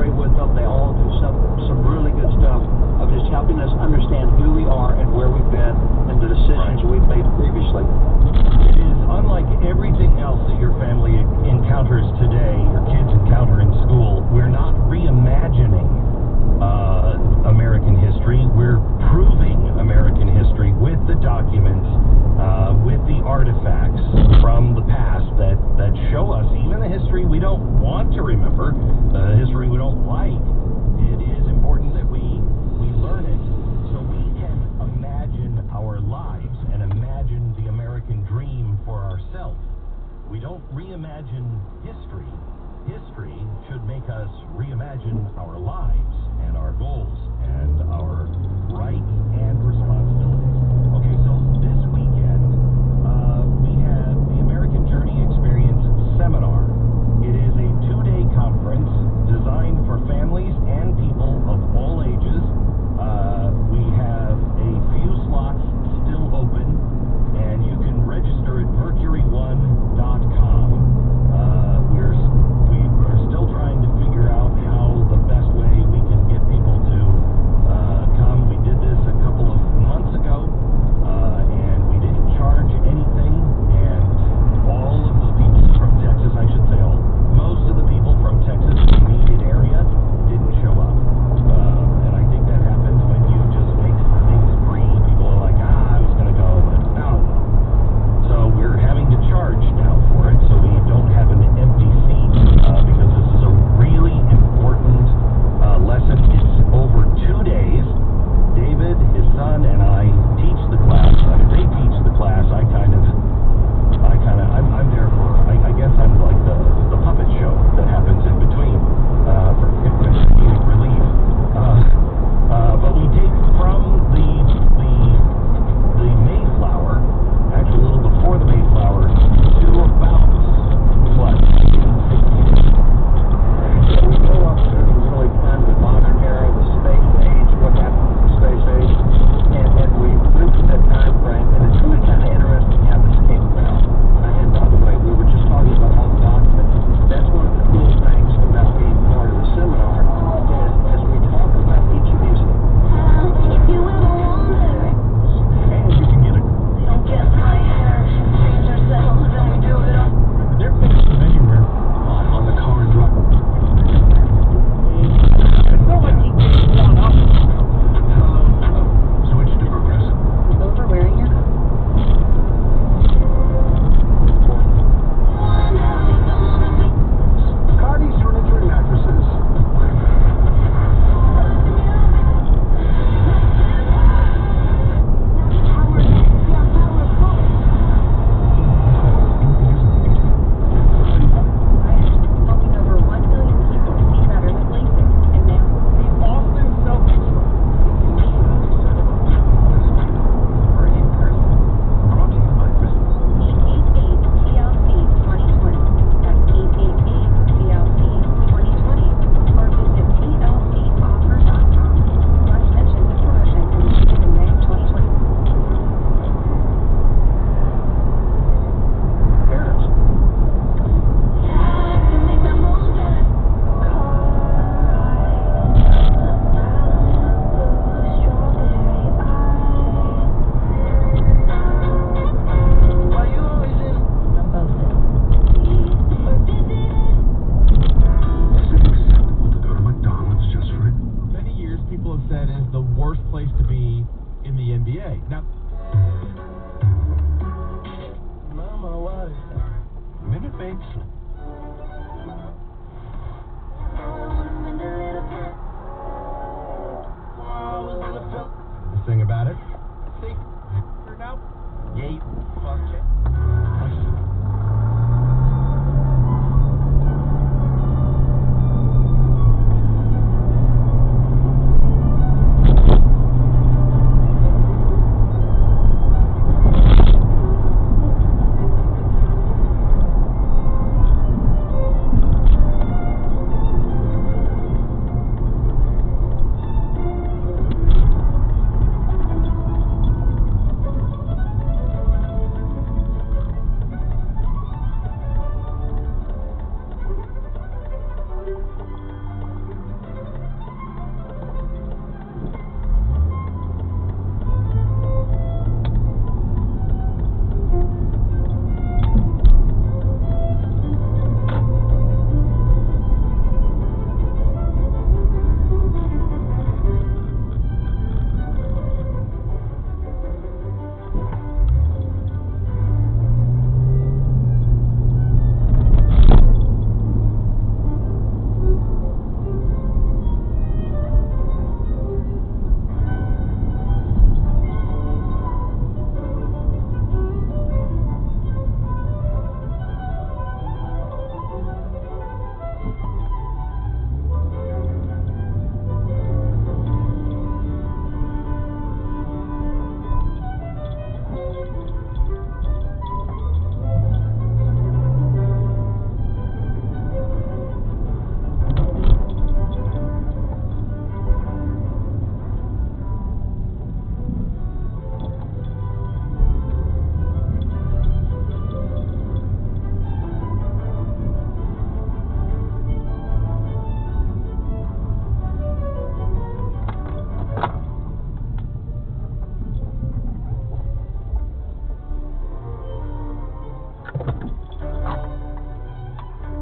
story with them. They all do some really good stuff of just helping us understand who we are and where we've been and the decisions we've made previously. It is unlike everything else that your family encounters today, your kids encounter in school. We're not reimagining American history. We're proving American history with the documents, with the artifacts from the past that show us even the history we don't want to remember, the history we don't like. It is important that we learn it so we can imagine our lives and imagine the American dream for ourselves. We don't reimagine history. History should make us reimagine our lives and our goals and our rights and responsibilities.